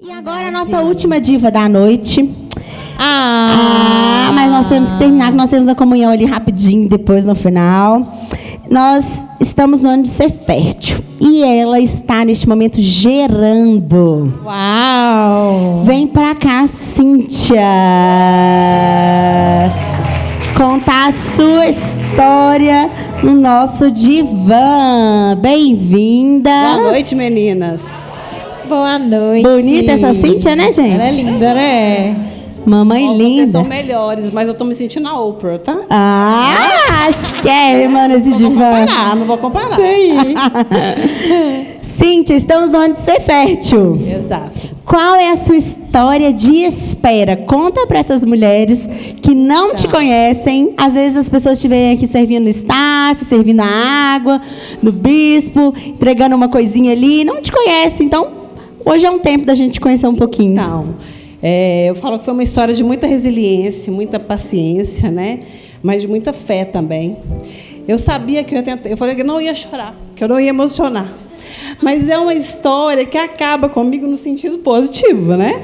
E agora a nossa última diva da noite. Ah, mas nós temos que terminar, que nós temos a comunhão ali rapidinho, depois no final. Nós estamos no ano de ser fértil. E ela está neste momento gerando. Uau! Vem pra cá, Cíntia. Contar a sua história no nosso divã. Bem-vinda. Boa noite, meninas. Boa noite. Bonita essa Cíntia, né, gente? Ela é linda, né? Mamãe Vocês linda. são melhores, mas eu tô me sentindo a Oprah, tá? Acho que é, mano, esse divã. Não vou comparar. Cíntia, estamos no ano de ser fértil. Exato. Qual é a sua história de espera? Conta para essas mulheres que não te conhecem. Às vezes as pessoas te veem aqui servindo no staff, servindo a água, no bispo, entregando uma coisinha ali. Não te conhecem, então hoje é um tempo da gente te conhecer um pouquinho. Então, eu falo que foi uma história de muita resiliência, muita paciência, né? Mas de muita fé também. Eu sabia que eu ia tentar, eu falei que eu não ia chorar, que eu não ia emocionar. Mas é uma história que acaba comigo no sentido positivo, né?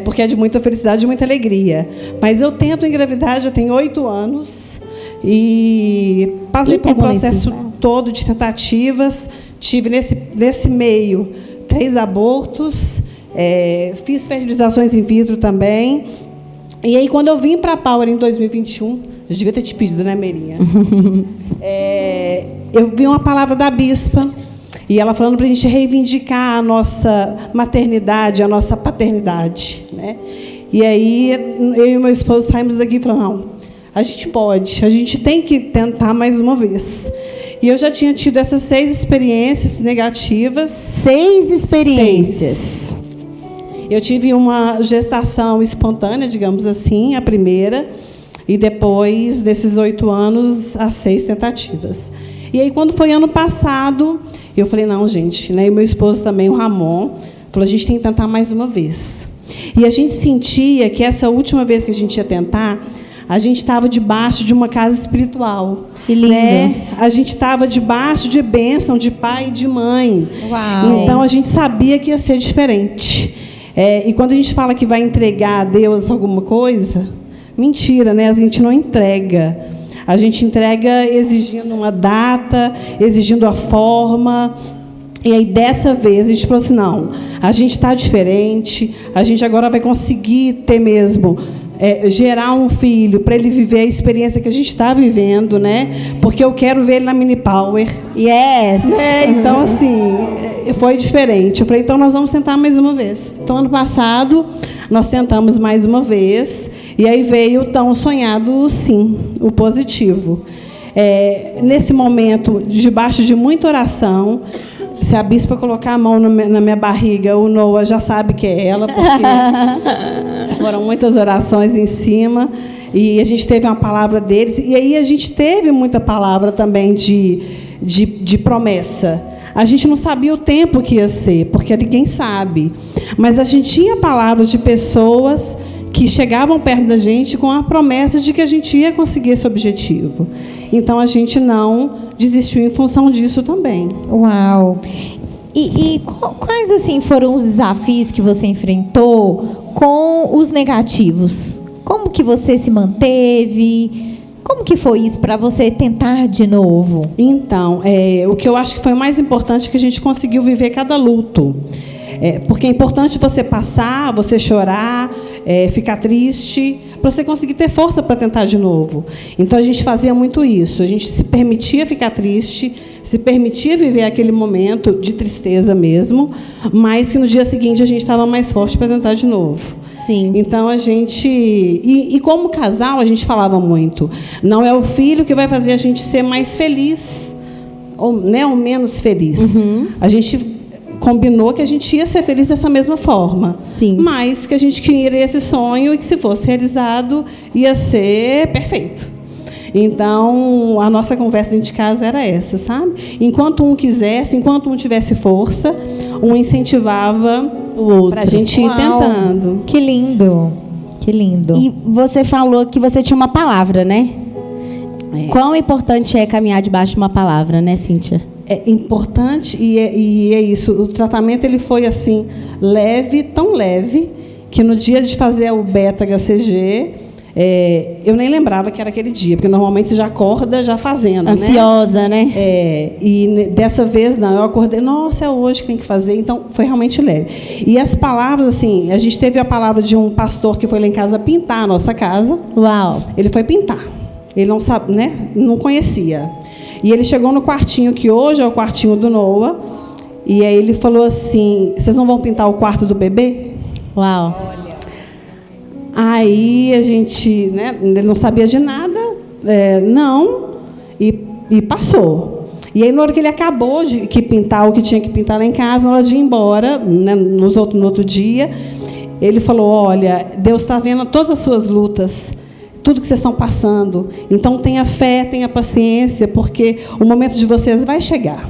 Porque é de muita felicidade, de muita alegria. Mas eu tento engravidar, já tenho 8 anos. E passei por um processo todo de tentativas. Tive nesse meio 3 abortos. Fiz fertilizações in vitro também. E aí, quando eu vim para a Power em 2021, eu devia ter te pedido, né, Meirinha? Eu vi uma palavra da bispa. E ela falando para a gente reivindicar a nossa maternidade, a nossa paternidade, né? E aí, eu e meu esposo saímos daqui e falamos, não, a gente pode, a gente tem que tentar mais uma vez. E eu já tinha tido essas 6 experiências negativas. 6 experiências. Eu tive uma gestação espontânea, digamos assim, a primeira, e depois desses 8 anos, as 6 tentativas. E aí, quando foi ano passado, eu falei, não, gente, né? E meu esposo também, o Ramon, falou, a gente tem que tentar mais uma vez. E a gente sentia que essa última vez que a gente ia tentar, a gente estava debaixo de uma casa espiritual. Que lindo. Né? A gente estava debaixo de bênção de pai e de mãe. Uau. Então, a gente sabia que ia ser diferente. E quando a gente fala que vai entregar a Deus alguma coisa, mentira, né? A gente não entrega. A gente entrega exigindo uma data, exigindo a forma. E aí, dessa vez, a gente falou assim, não, a gente está diferente, a gente agora vai conseguir ter mesmo, gerar um filho para ele viver a experiência que a gente está vivendo, né? Porque eu quero ver ele na Mini Power. Yes! Então, assim, foi diferente. Eu falei, então, nós vamos tentar mais uma vez. Então, ano passado, nós tentamos mais uma vez. E aí veio o tão sonhado sim, o positivo. Nesse momento, debaixo de muita oração, se a bispa colocar a mão na minha barriga, o Noah já sabe que é ela, porque foram muitas orações em cima, e a gente teve uma palavra deles, e aí a gente teve muita palavra também de promessa. A gente não sabia o tempo que ia ser, porque ninguém sabe, mas a gente tinha palavras de pessoas que chegavam perto da gente com a promessa de que a gente ia conseguir esse objetivo. Então, a gente não desistiu em função disso também. Uau! E quais assim, foram os desafios que você enfrentou com os negativos? Como que você se manteve? Como que foi isso para você tentar de novo? Então, o que eu acho que foi o mais importante é que a gente conseguiu viver cada luto. Porque é importante você passar, você chorar, ficar triste, para você conseguir ter força para tentar de novo. Então, a gente fazia muito isso. A gente se permitia ficar triste, se permitia viver aquele momento de tristeza mesmo, mas que no dia seguinte a gente estava mais forte para tentar de novo. Sim. Então, a gente... E como casal, a gente falava muito. Não é o filho que vai fazer a gente ser mais feliz, ou menos feliz. Uhum. A gente combinou que a gente ia ser feliz dessa mesma forma. Sim. Mas que a gente queria esse sonho e que, se fosse realizado, ia ser perfeito. Então, a nossa conversa dentro de casa era essa, sabe? Enquanto um quisesse, enquanto um tivesse força, um incentivava o outro para a gente ir tentando. Que lindo! Que lindo! E você falou que você tinha uma palavra, né? Quão importante é caminhar debaixo de uma palavra, né, Cíntia? é importante e é isso. O tratamento ele foi assim leve, tão leve que no dia de fazer o beta-HCG eu nem lembrava que era aquele dia, porque normalmente você já acorda já fazendo, ansiosa, né? E dessa vez não, eu acordei, nossa, é hoje que tem que fazer, então foi realmente leve. E as palavras, assim, a gente teve a palavra de um pastor que foi lá em casa pintar a nossa casa. Uau! Ele foi pintar, ele não sabe, né? Não conhecia. E ele chegou no quartinho, que hoje é o quartinho do Noah, e aí ele falou assim, vocês não vão pintar o quarto do bebê? Uau! Aí a gente, né, ele não sabia de nada, não, e passou. E aí, na hora que ele acabou de pintar o que tinha que pintar lá em casa, na hora de ir embora, né, no outro dia, ele falou, olha, Deus está vendo todas as suas lutas, tudo que vocês estão passando. Então, tenha fé, tenha paciência, porque o momento de vocês vai chegar.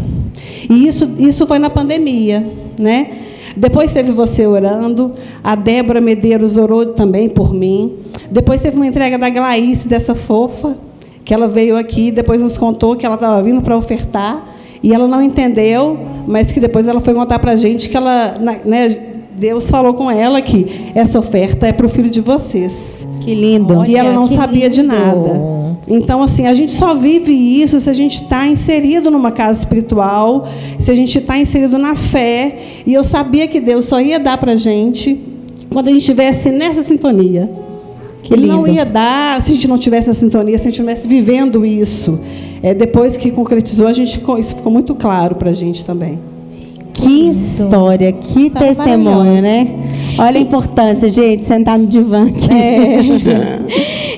E isso foi na pandemia, né? Depois teve você orando, a Débora Medeiros orou também por mim. Depois teve uma entrega da Glaice, dessa fofa, que ela veio aqui, depois nos contou que ela estava vindo para ofertar, e ela não entendeu, mas que depois ela foi contar para a gente que ela, né, Deus falou com ela que essa oferta é para o filho de vocês. Que lindo. Olha, e ela não sabia lindo. de nada. Então, assim, a gente só vive isso se a gente está inserido numa casa espiritual, se a gente está inserido na fé. E eu sabia que Deus só ia dar para a gente quando a gente estivesse nessa sintonia. Que Ele lindo. não ia dar se a gente não tivesse essa sintonia, se a gente não estivesse vivendo isso. Depois que concretizou, isso ficou muito claro para a gente também. Que história, que História testemunho, maravilhosa. né? Olha a importância, gente, sentar no divã aqui.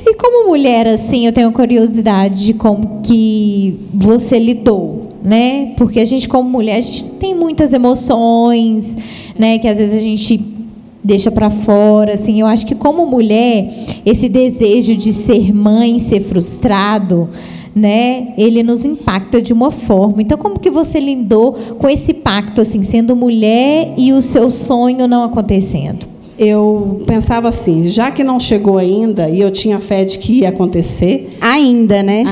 E como mulher, assim, eu tenho curiosidade de como que você lidou, né? Porque a gente, como mulher, a gente tem muitas emoções, né? Que às vezes a gente deixa para fora, assim. Eu acho que como mulher, esse desejo de ser mãe, ser frustrado, né? Ele nos impacta de uma forma. Então, como que você lidou com esse pacto, assim, sendo mulher e o seu sonho não acontecendo? Eu pensava assim, já que não chegou ainda, e eu tinha fé de que ia acontecer, Ainda, né?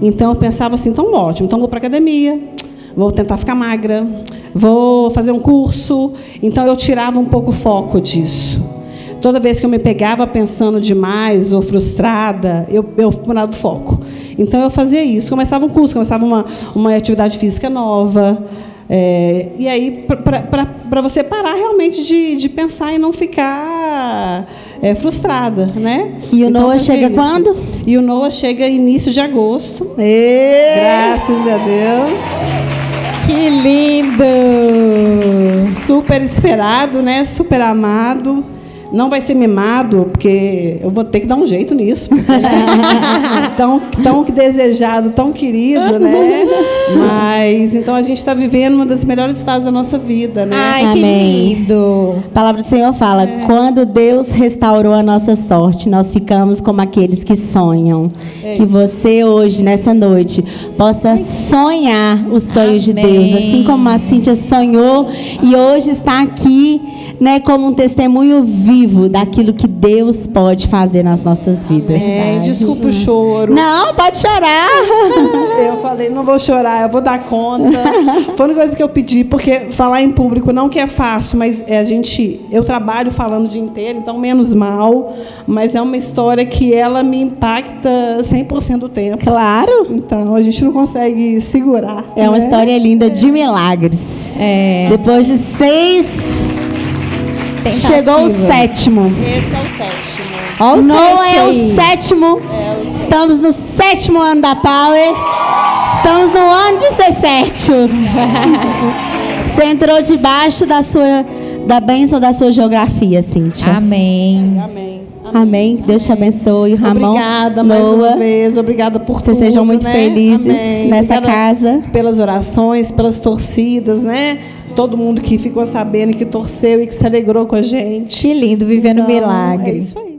então eu pensava assim, então ótimo, então vou para a academia, vou tentar ficar magra, vou fazer um curso. Então eu tirava um pouco o foco disso. Toda vez que eu me pegava pensando demais ou frustrada, eu mudava o foco. Então eu fazia isso, começava um curso, começava uma atividade física nova. E aí, para você parar realmente de pensar e não ficar frustrada, né? E o Então, Noah fazia chega isso. quando? E o Noah chega início de agosto. Graças a Deus. Que lindo! Super esperado, né? Super amado. Não vai ser mimado, porque eu vou ter que dar um jeito nisso. Porque, né? tão desejado, tão querido, né? Mas, então, a gente está vivendo uma das melhores fases da nossa vida, né? Ai, que Amém. lindo! A palavra do Senhor fala, quando Deus restaurou a nossa sorte, nós ficamos como aqueles que sonham. Que você hoje, nessa noite, possa sonhar os sonhos de Deus, assim como a Cíntia sonhou e hoje está aqui, né, como um testemunho vivo daquilo que Deus pode fazer nas nossas vidas. Desculpa o choro. Não, pode chorar. Eu falei, não vou chorar, eu vou dar conta. Foi uma coisa que eu pedi, porque falar em público não que é fácil, mas eu trabalho falando o dia inteiro, então menos mal, mas é uma história que ela me impacta 100% do tempo. Claro. Então, a gente não consegue segurar. É uma né? história linda de milagres. Depois de 6, chegou o 7º. Esse é o 7º. Ó, o Noah sete é o aí. 7º. Estamos no 7º ano da Power. Estamos no ano de ser fértil. Você entrou debaixo da bênção da sua geografia, Cíntia. Amém. Amém. Amém. Deus te abençoe, Ramon. Obrigada mais Noah. uma vez. Obrigada por tudo. Vocês sejam muito né? felizes Amém. nessa Obrigada casa. Pelas orações, pelas torcidas, né? Todo mundo que ficou sabendo, que torceu e que se alegrou com a gente. Que lindo, vivendo Então, milagre. É isso aí.